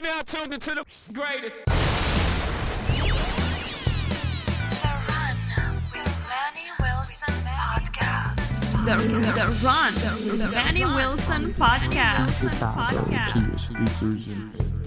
Now tuned into the greatest. The Run with Manny Wilson podcast. The Run with Manny Wilson podcast.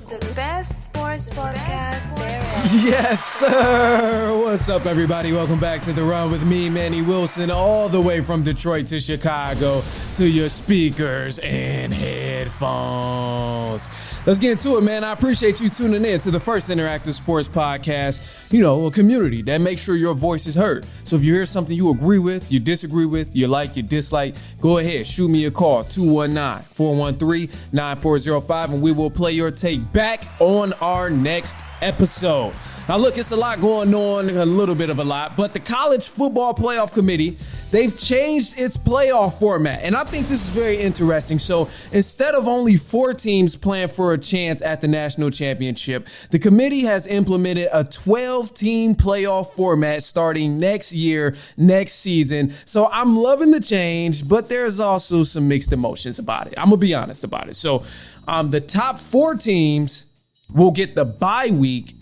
The best sports podcast there is. Yes, sir. What's up, everybody? Welcome back to The Run with me, Manny Wilson, all the way from Detroit to Chicago to your speakers and headphones. Let's get into it, man. I appreciate you tuning in to the first interactive sports podcast, a community that makes sure your voice is heard. So if you hear something you agree with, you disagree with, you like, you dislike, go ahead, shoot me a call, 219-413-9405, and we will play your take back on our next episode. Now, look, it's a lot going on, a little bit of a lot, but the College Football Playoff Committee, they've changed its playoff format, and I think this is very interesting. So instead of only 4 teams playing for a chance at the national championship, the committee has implemented a 12-team playoff format starting next year, next season. So I'm loving the change, but there's also some mixed emotions about it. I'm going to be honest about it. So the top 4 teams will get the bye week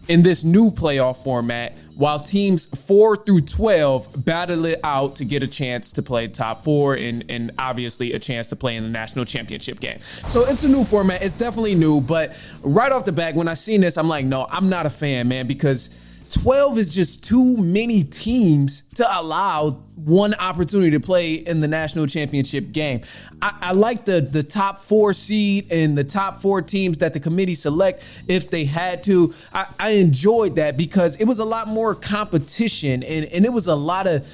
in this new playoff format, while teams 4 through 12 battle it out to get a chance to play top 4 and obviously a chance to play in the national championship game. So it's a new format. It's definitely new, but right off the bat, when I seen this, I'm like, no, I'm not a fan, man, because 12 is just too many teams to allow one opportunity to play in the national championship game. I like the top 4 seed and the top 4 teams that the committee select if they had to. I enjoyed that because it was a lot more competition and it was a lot of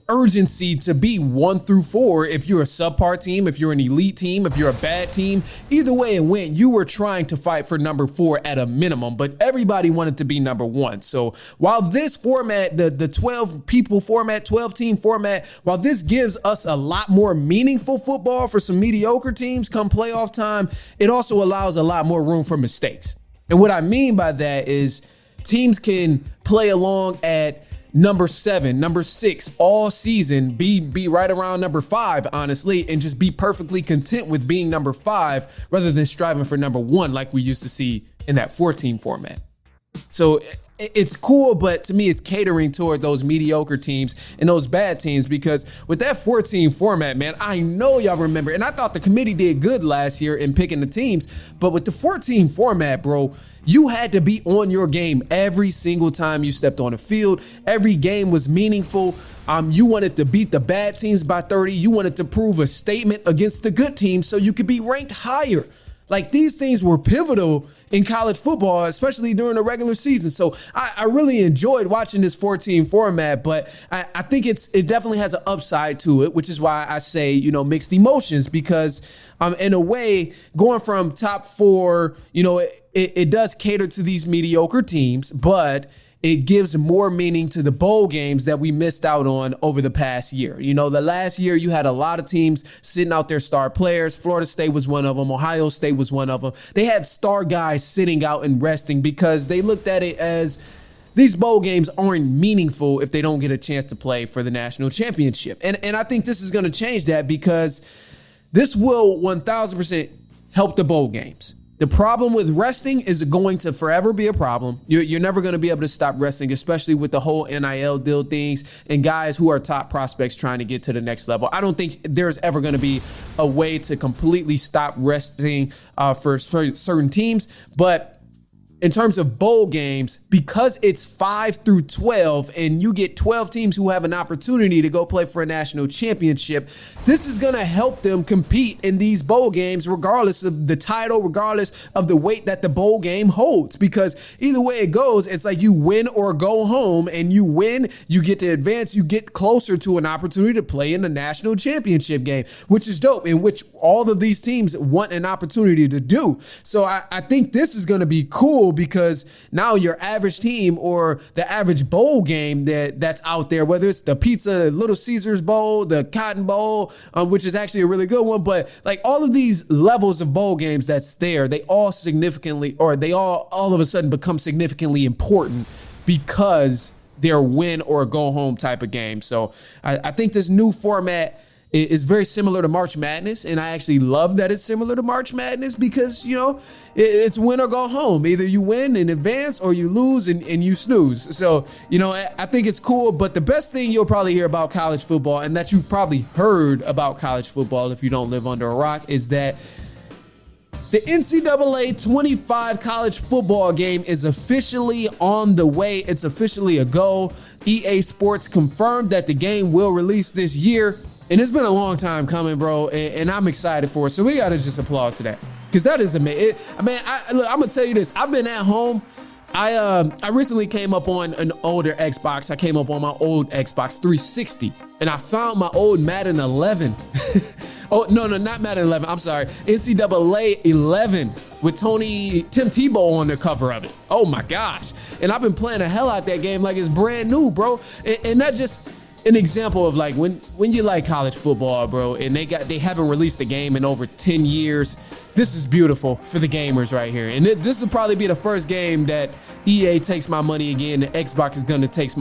urgency to be 1 through 4. If you're a subpar team, if you're an elite team, if you're a bad team, either way it went, you were trying to fight for number 4 at a minimum, but everybody wanted to be number 1. So while this format, the 12 people format, 12 team format, while this gives us a lot more meaningful football for some mediocre teams come playoff time, it also allows a lot more room for mistakes. And what I mean by that is teams can play along at number 7, number 6 all season, be right around number 5, honestly, and just be perfectly content with being number 5 rather than striving for number 1 like we used to see in that 14 format. So it's cool, but to me, it's catering toward those mediocre teams and those bad teams because with that 14 format, man, I know y'all remember, and I thought the committee did good last year in picking the teams, but with the 14 format, bro, you had to be on your game every single time you stepped on the field. Every game was meaningful. You wanted to beat the bad teams by 30. You wanted to prove a statement against the good teams so you could be ranked higher. Like, these things were pivotal in college football, especially during the regular season. So I really enjoyed watching this 14 format, but I think it definitely has an upside to it, which is why I say, mixed emotions, because in a way, going from top 4, it does cater to these mediocre teams, but it gives more meaning to the bowl games that we missed out on over the past year. The last year you had a lot of teams sitting out their star players. Florida State was one of them. Ohio State was one of them. They had star guys sitting out and resting because they looked at it as these bowl games aren't meaningful if they don't get a chance to play for the national championship. And I think this is going to change that because this will 1,000% help the bowl games. The problem with resting is going to forever be a problem. You're never going to be able to stop resting, especially with the whole NIL deal things and guys who are top prospects trying to get to the next level. I don't think there's ever going to be a way to completely stop resting for certain teams, but in terms of bowl games, because it's 5 through 12 and you get 12 teams who have an opportunity to go play for a national championship, this is going to help them compete in these bowl games regardless of the title, regardless of the weight that the bowl game holds. Because either way it goes, it's like you win or go home, and you win, you get to advance, you get closer to an opportunity to play in the national championship game, which is dope, in which all of these teams want an opportunity to do. So I think this is going to be cool because now your average team or the average bowl game that's out there, whether it's the Pizza Little Caesars Bowl, the Cotton Bowl, which is actually a really good one, but like all of these levels of bowl games that's there, they all significantly, or they all of a sudden become significantly important because they're win or go home type of game. So I think this new format is very similar to March Madness, and I actually love that it's similar to March Madness because, it's win or go home. Either you win and advance or you lose and you snooze. So, I think it's cool, but the best thing you'll probably hear about college football, and that you've probably heard about college football if you don't live under a rock, is that the NCAA 25 college football game is officially on the way. It's officially a go. EA Sports confirmed that the game will release this year. And it's been a long time coming, bro. And I'm excited for it. So we got to just applaud to that. Because that is amazing. I'm going to tell you this. I've been at home. I recently came up on an older Xbox. I came up on my old Xbox 360. And I found my old Madden 11. Oh, no, not Madden 11. I'm sorry. NCAA 11 with Tim Tebow on the cover of it. Oh, my gosh. And I've been playing the hell out that game like it's brand new, bro. And that just an example of like when you like college football, bro, and they haven't released a game in over 10 years. This is beautiful for the gamers right here. And this will probably be the first game that EA takes my money again. The Xbox is going to take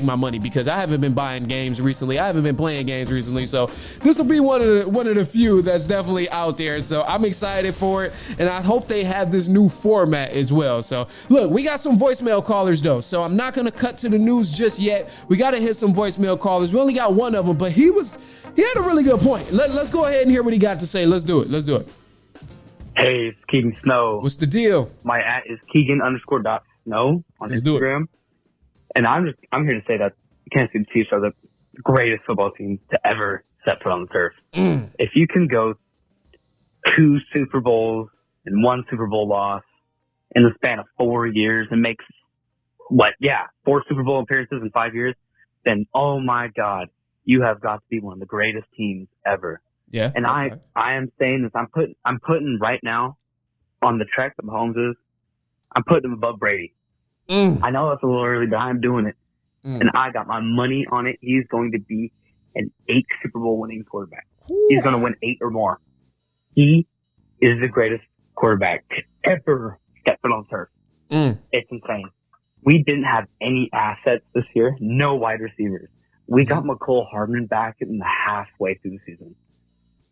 my money because I haven't been buying games recently. I haven't been playing games recently. So this will be one of the few that's definitely out there. So I'm excited for it. And I hope they have this new format as well. So look, we got some voicemail callers though. So I'm not going to cut to the news just yet. We got to hit some voicemail callers. We only got one of them, but he had a really good point. Let's go ahead and hear what he got to say. Let's do it. Hey, it's Keegan Snow. What's the deal? My @ is Keegan_.Snow on Instagram. And I'm here to say that the Kansas City Chiefs are the greatest football team to ever set foot on the turf. If you can go 2 Super Bowls and 1 Super Bowl loss in the span of 4 years and make 4 Super Bowl appearances in 5 years, then oh my God, you have got to be one of the greatest teams ever. Yeah, and I am saying this. I'm putting right now on the track that Mahomes is. I'm putting him above Brady. I know that's a little early, but I'm doing it, and I got my money on it. He's going to be an 8 Super Bowl winning quarterback. He's going to win 8 or more. He is the greatest quarterback to ever step foot on turf. It's insane. We didn't have any assets this year. No wide receivers. We got McCole Hardman back in the halfway through the season.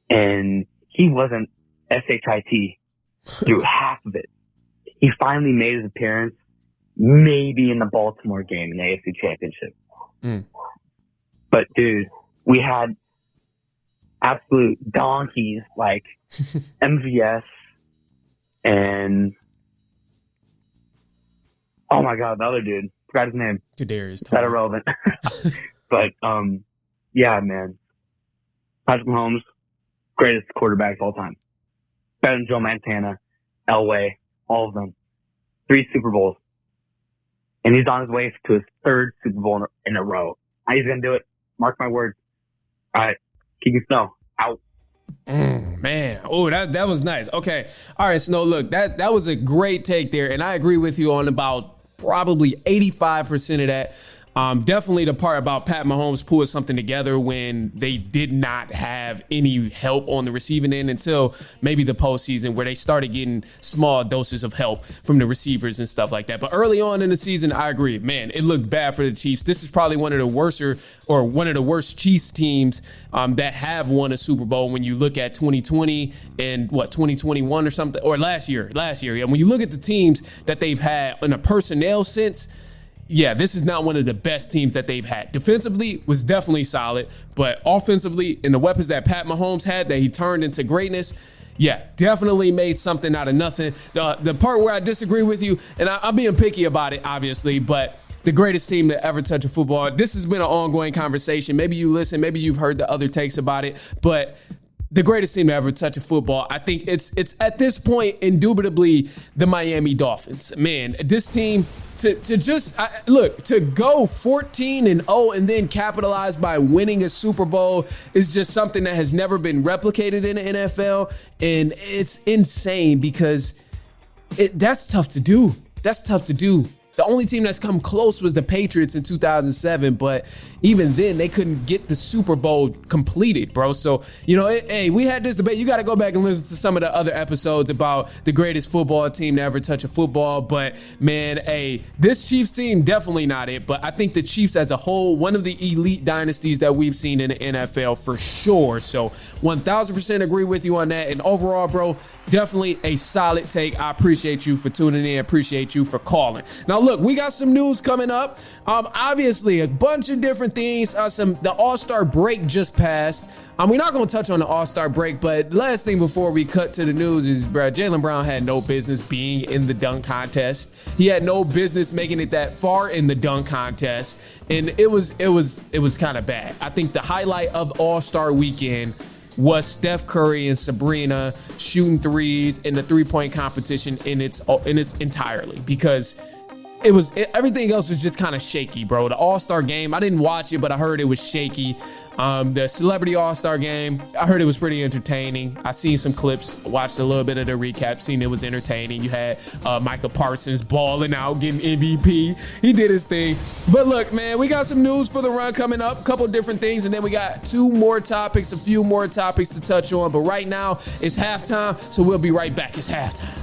And he wasn't SHIT through half of it. He finally made his appearance, maybe in the Baltimore game in the AFC Championship. But dude, we had absolute donkeys like MVS and oh my God, the other dude, forgot his name. Kadarius. Is that irrelevant? But yeah, man, Patrick Mahomes, greatest quarterback of all time. Better than Joe Montana, Elway, all of them. 3 Super Bowls. And he's on his way to his 3rd Super Bowl in a row. He's going to do it. Mark my words. All right. Keegan Snow, out. Man. Oh, that was nice. Okay. All right, Snow, look, that was a great take there. And I agree with you on about probably 85% of that. Definitely the part about Pat Mahomes pulling something together when they did not have any help on the receiving end until maybe the postseason where they started getting small doses of help from the receivers and stuff like that. But early on in the season, I agree, man, it looked bad for the Chiefs. This is probably one of the worst Chiefs teams that have won a Super Bowl when you look at 2020 and 2021 or something, or last year. Yeah, when you look at the teams that they've had in a personnel sense, yeah, this is not one of the best teams that they've had. Defensively was definitely solid, but offensively, and the weapons that Pat Mahomes had that he turned into greatness, yeah, definitely made something out of nothing. The part where I disagree with you, and I'm being picky about it, obviously, but the greatest team to ever touch a football. This has been an ongoing conversation. Maybe you listen, maybe you've heard the other takes about it, but the greatest team to ever touch a football. I think it's at this point indubitably the Miami Dolphins. Man, this team to go 14-0 and then capitalize by winning a Super Bowl is just something that has never been replicated in the NFL, and it's insane because that's tough to do. That's tough to do. The only team that's come close was the Patriots in 2007, but even then they couldn't get the Super Bowl completed, bro. So, hey, we had this debate. You got to go back and listen to some of the other episodes about the greatest football team to ever touch a football. But man, hey, this Chiefs team, definitely not it. But I think the Chiefs as a whole, one of the elite dynasties that we've seen in the NFL for sure. So 1000% agree with you on that. And overall, bro, definitely a solid take. I appreciate you for tuning in. Appreciate you for calling. Now, look, we got some news coming up. Obviously, a bunch of different things. The All-Star break just passed. We're not going to touch on the All-Star break, but last thing before we cut to the news is, bro, Jaylen Brown had no business being in the dunk contest. He had no business making it that far in the dunk contest, and it was kind of bad. I think the highlight of All-Star weekend was Steph Curry and Sabrina shooting threes in the three-point competition in its entirely, because everything else was just kind of shaky, bro. The All-Star game, I didn't watch it, but I heard it was shaky. The Celebrity All-Star game, I heard it was pretty entertaining. I seen some clips, watched a little bit of the recap, seen it was entertaining. You had Micah Parsons balling out, getting MVP. He did his thing. But look, man, we got some news for the run coming up, a couple different things, and then we got a few more topics to touch on. But right now, it's halftime, so we'll be right back. It's halftime.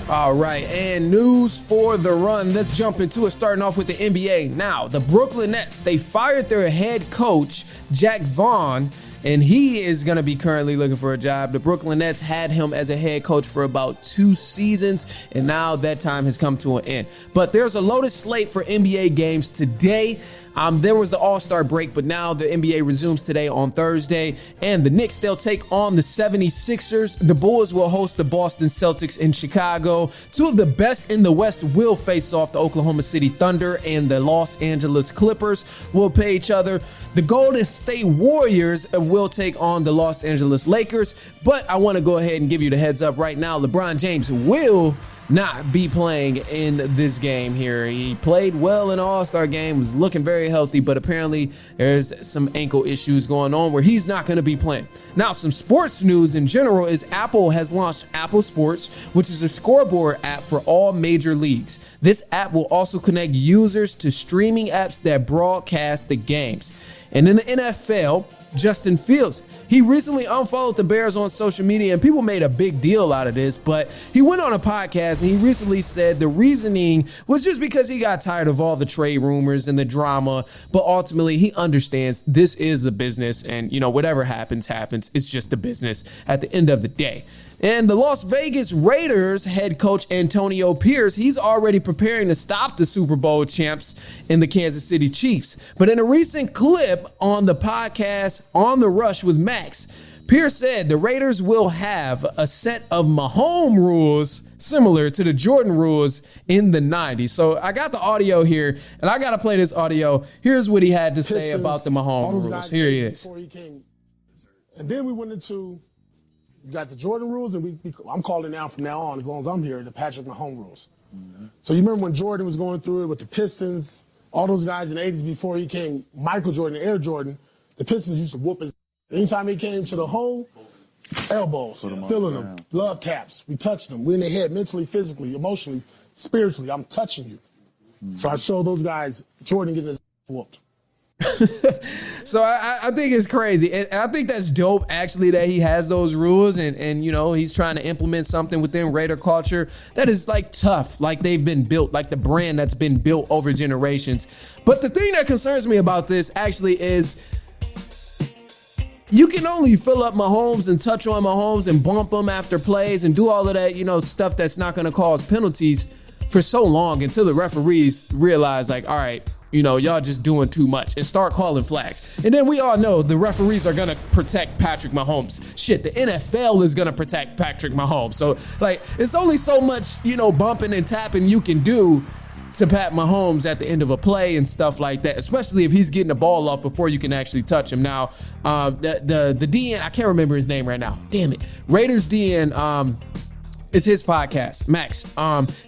All right, and news for the run. Let's jump into it, starting off with the NBA. Now, the Brooklyn Nets, they fired their head coach, Jack Vaughn, and he is going to be currently looking for a job. The Brooklyn Nets had him as a head coach for about 2 seasons, and now that time has come to an end. But there's a loaded slate for NBA games today. There was the All-Star break, but now the NBA resumes today on Thursday. And the Knicks, they'll take on the 76ers. The Bulls will host the Boston Celtics in Chicago. 2 of the best in the West will face off. The Oklahoma City Thunder and the Los Angeles Clippers will play each other. The Golden State Warriors will take on the Los Angeles Lakers. But I want to go ahead and give you the heads up right now. LeBron James will not be playing in this game here. He played well in the All-Star game, was looking very healthy, but apparently there's some ankle issues going on where he's not going to be playing. Now, some sports news in general is Apple has launched Apple Sports, which is a scoreboard app for all major leagues. This app will also connect users to streaming apps that broadcast the games. And in the NFL, Justin Fields, he recently unfollowed the Bears on social media, and people made a big deal out of this, but he went on a podcast and he recently said the reasoning was just because he got tired of all the trade rumors and the drama, but ultimately he understands this is a business, and whatever happens, it's just a business at the end of the day. And the Las Vegas Raiders head coach Antonio Pierce, he's already preparing to stop the Super Bowl champs in the Kansas City Chiefs. But in a recent clip on the podcast On the Rush with Max, Pierce said the Raiders will have a set of Mahomes rules similar to the Jordan rules in the 90s. So I got the audio here, and I got to play this audio. Here's what he had to say about the Mahomes rules. Here he is. And then we went into... You got the Jordan rules, and I'm calling now from now on, as long as I'm here, the Patrick Mahomes rules. Mm-hmm. So you remember when Jordan was going through it with the Pistons, all those guys in the 80s before he came, Michael Jordan, Air Jordan, the Pistons used to whoop his. Anytime he came to the hole, elbows, filling them, love taps. We touched them. We're in the head, mentally, physically, emotionally, spiritually. I'm touching you. Mm-hmm. So I showed those guys Jordan getting his whooped. So I think it's crazy, and I think that's dope actually that he has those rules, and he's trying to implement something within Raider culture that is like tough, like they've been built, like the brand that's been built over generations. But the thing that concerns me about this actually is you can only fill up Mahomes and touch on Mahomes and bump him after plays and do all of that stuff that's not going to cause penalties for so long until the referees realize, like, all right, y'all just doing too much, and start calling flags. And then we all know the referees are going to protect Patrick Mahomes. Shit, the NFL is going to protect Patrick Mahomes. So, it's only so much, bumping and tapping you can do to Pat Mahomes at the end of a play and stuff like that, especially if he's getting the ball off before you can actually touch him. Now, the DN, I can't remember his name right now. Damn it. Raiders DN, It's his podcast, Max.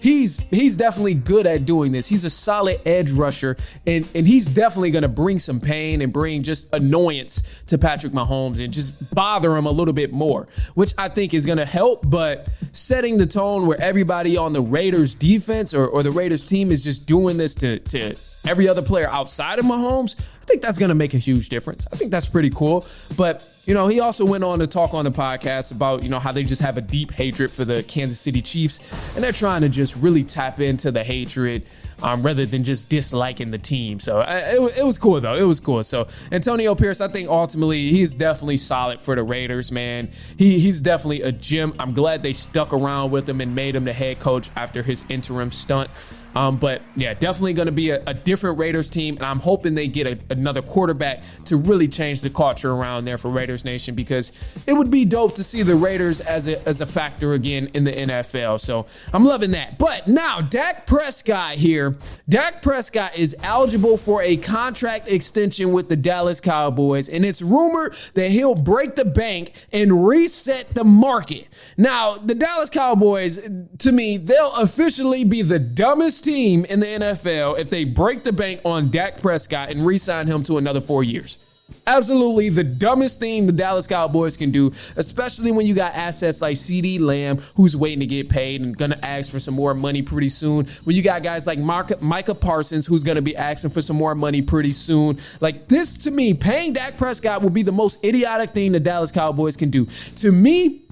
He's definitely good at doing this. He's a solid edge rusher, and he's definitely going to bring some pain and bring just annoyance to Patrick Mahomes and just bother him a little bit more, which I think is going to help. But setting the tone where everybody on the Raiders defense or the Raiders team is just doing this to every other player outside of Mahomes, I think that's going to make a huge difference. I think that's pretty cool. But, he also went on to talk on the podcast about, how they just have a deep hatred for the Kansas City Chiefs, and they're trying to just really tap into the hatred rather than just disliking the team. So it was cool, though. It was cool. So Antonio Pierce, I think ultimately he's definitely solid for the Raiders, man. He's definitely a gem. I'm glad they stuck around with him and made him the head coach after his interim stunt. But yeah, definitely going to be a different Raiders team. And I'm hoping they get another quarterback to really change the culture around there for Raiders Nation, because it would be dope to see the Raiders as a factor again in the NFL. So I'm loving that. But now Dak Prescott here. Dak Prescott is eligible for a contract extension with the Dallas Cowboys. And it's rumored that he'll break the bank and reset the market. Now, the Dallas Cowboys, to me, they'll officially be the dumbest team in the NFL if they break the bank on Dak Prescott and re-sign him to another 4 years. Absolutely the dumbest thing the Dallas Cowboys can do, especially when you got assets like CeeDee Lamb, who's waiting to get paid and going to ask for some more money pretty soon. When you got guys like Micah Parsons, who's going to be asking for some more money pretty soon. Like this, to me, paying Dak Prescott will be the most idiotic thing the Dallas Cowboys can do. To me,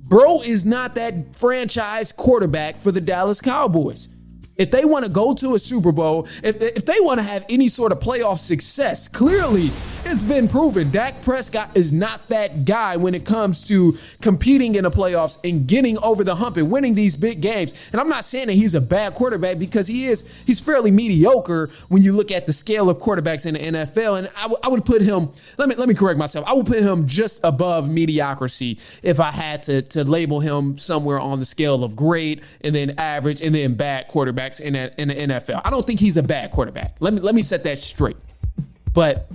bro is not that franchise quarterback for the Dallas Cowboys. If they want to go to a Super Bowl, if they want to have any sort of playoff success, clearly it's been proven Dak Prescott is not that guy when it comes to competing in the playoffs and getting over the hump and winning these big games. And I'm not saying that he's a bad quarterback, because he's fairly mediocre when you look at the scale of quarterbacks in the NFL. And I would put him, let me correct myself. I would put him just above mediocrity if I had to label him somewhere on the scale of great and then average and then bad quarterbacks in the NFL. I don't think he's a bad quarterback. Let me set that straight. But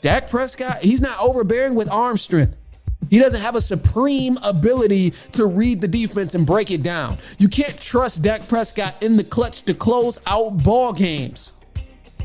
Dak Prescott, he's not overbearing with arm strength. He doesn't have a supreme ability to read the defense and break it down. You can't trust Dak Prescott in the clutch to close out ball games.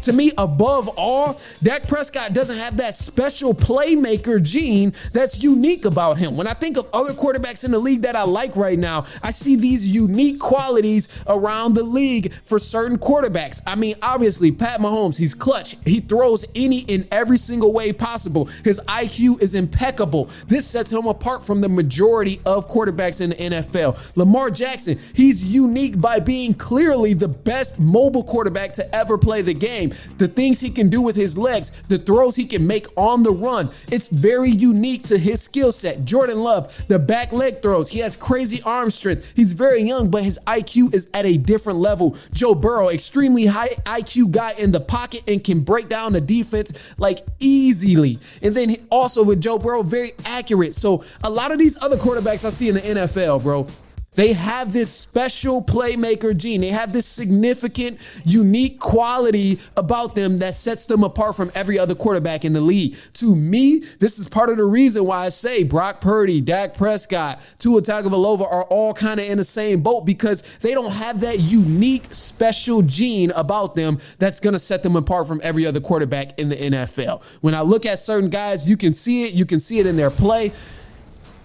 To me, above all, Dak Prescott doesn't have that special playmaker gene that's unique about him. When I think of other quarterbacks in the league that I like right now, I see these unique qualities around the league for certain quarterbacks. I mean, obviously, Pat Mahomes, he's clutch. He throws any in every single way possible. His IQ is impeccable. This sets him apart from the majority of quarterbacks in the NFL. Lamar Jackson, he's unique by being clearly the best mobile quarterback to ever play the game. The things he can do with his legs, the throws he can make on the run, it's very unique to his skill set. Jordan Love, the back leg throws, he has crazy arm strength. He's very young, but his IQ is at a different level. Joe Burrow, extremely high IQ guy in the pocket and can break down the defense like easily. And then also with Joe Burrow, very accurate. So a lot of these other quarterbacks I see in the NFL, bro, they have this special playmaker gene. They have this significant, unique quality about them that sets them apart from every other quarterback in the league. To me, this is part of the reason why I say Brock Purdy, Dak Prescott, Tua Tagovailoa are all kind of in the same boat, because they don't have that unique, special gene about them that's going to set them apart from every other quarterback in the NFL. When I look at certain guys, you can see it. You can see it in their play.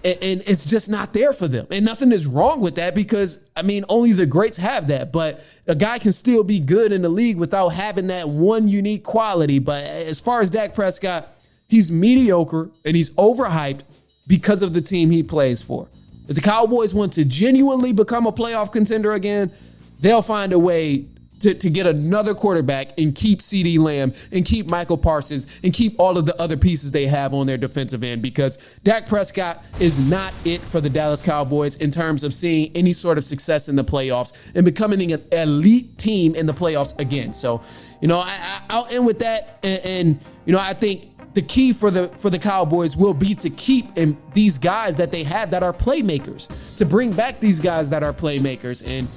And it's just not there for them. And nothing is wrong with that, because, I mean, only the greats have that. But a guy can still be good in the league without having that one unique quality. But as far as Dak Prescott, he's mediocre and he's overhyped because of the team he plays for. If the Cowboys want to genuinely become a playoff contender again, they'll find a way to get another quarterback and keep CeeDee Lamb and keep Michael Parsons and keep all of the other pieces they have on their defensive end, because Dak Prescott is not it for the Dallas Cowboys in terms of seeing any sort of success in the playoffs and becoming an elite team in the playoffs again. So, I'll end with that. And I think the key for the Cowboys will be to keep these guys that they have that are playmakers, to bring back these guys that are playmakers. And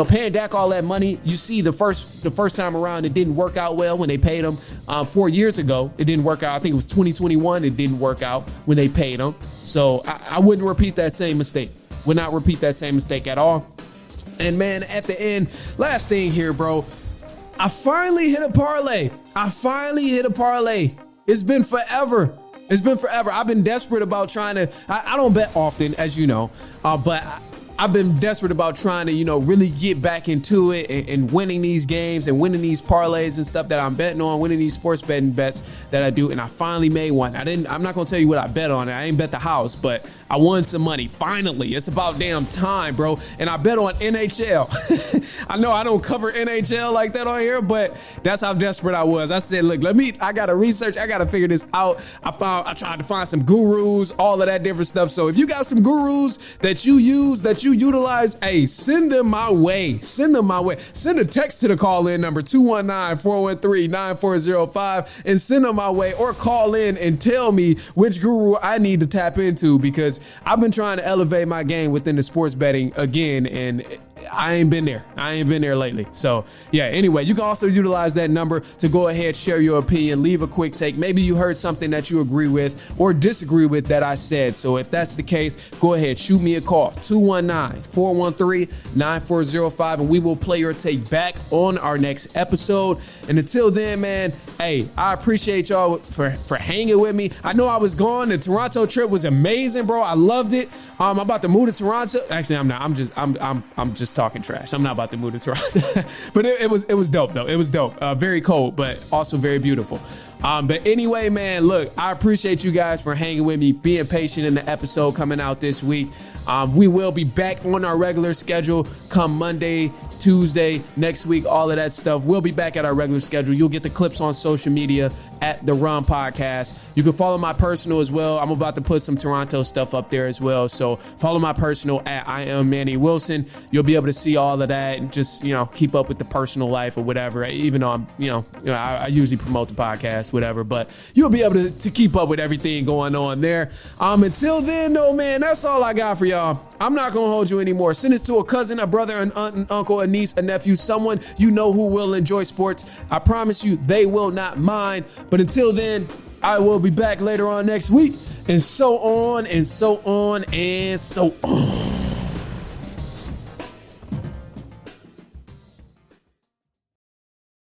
paying Dak all that money, you see the first time around, it didn't work out well when they paid him 4 years ago. It didn't work out. I think it was 2021. It didn't work out when they paid him. So I wouldn't repeat that same mistake. Would not repeat that same mistake at all. And man, at the end, last thing here, bro, I finally hit a parlay. It's been forever. I've been desperate about trying to, I don't bet often, as you know, but I've been desperate about trying to, really get back into it and winning these games and winning these parlays and stuff that I'm betting on, winning these sports betting bets that I do. And I finally made one. I'm not going to tell you what I bet on. I ain't bet the house, but I won some money. Finally, it's about damn time, bro. And I bet on NHL. I know I don't cover NHL like that on here, but that's how desperate I was. I said, look, I got to research. I got to figure this out. I tried to find some gurus, all of that different stuff. So if you got some gurus that you use, that you utilize, hey, send them my way. Send a text to the call-in number 219-413-9405 and send them my way, or call in and tell me which guru I need to tap into, because I've been trying to elevate my game within the sports betting again, and I ain't been there lately. So yeah, anyway, you can also utilize that number to go ahead, share your opinion, leave a quick take. Maybe you heard something that you agree with or disagree with that I said. So if that's the case, go ahead, shoot me a call, 219-413-9405, and we will play your take back on our next episode. And until then, man, hey, I appreciate y'all for hanging with me. I know I was gone. The Toronto trip was amazing, bro. I loved it. I'm about to move to Toronto. Actually, I'm not. I'm just talking trash. I'm not about to move to Toronto. But it was dope though. It was dope. Very cold, but also very beautiful. But anyway, man, look, I appreciate you guys for hanging with me, being patient in the episode coming out this week. We will be back on our regular schedule come Monday, Tuesday, next week, all of that stuff. We'll be back at our regular schedule. You'll get the clips on social media at The Run Podcast. You can follow my personal as well. I'm about to put some Toronto stuff up there as well. So follow my personal at I am Manny Wilson. You'll be able to see all of that and just, keep up with the personal life or whatever, even though I usually promote the podcast, whatever, but you'll be able to keep up with everything going on there. Until then though, man, that's all I got for y'all. I'm not going to hold you anymore. Send this to a cousin, a brother, an aunt, an uncle, a niece, a nephew, someone you know who will enjoy sports. I promise you they will not mind. But until then, I will be back later on next week, and so on and so on and so on.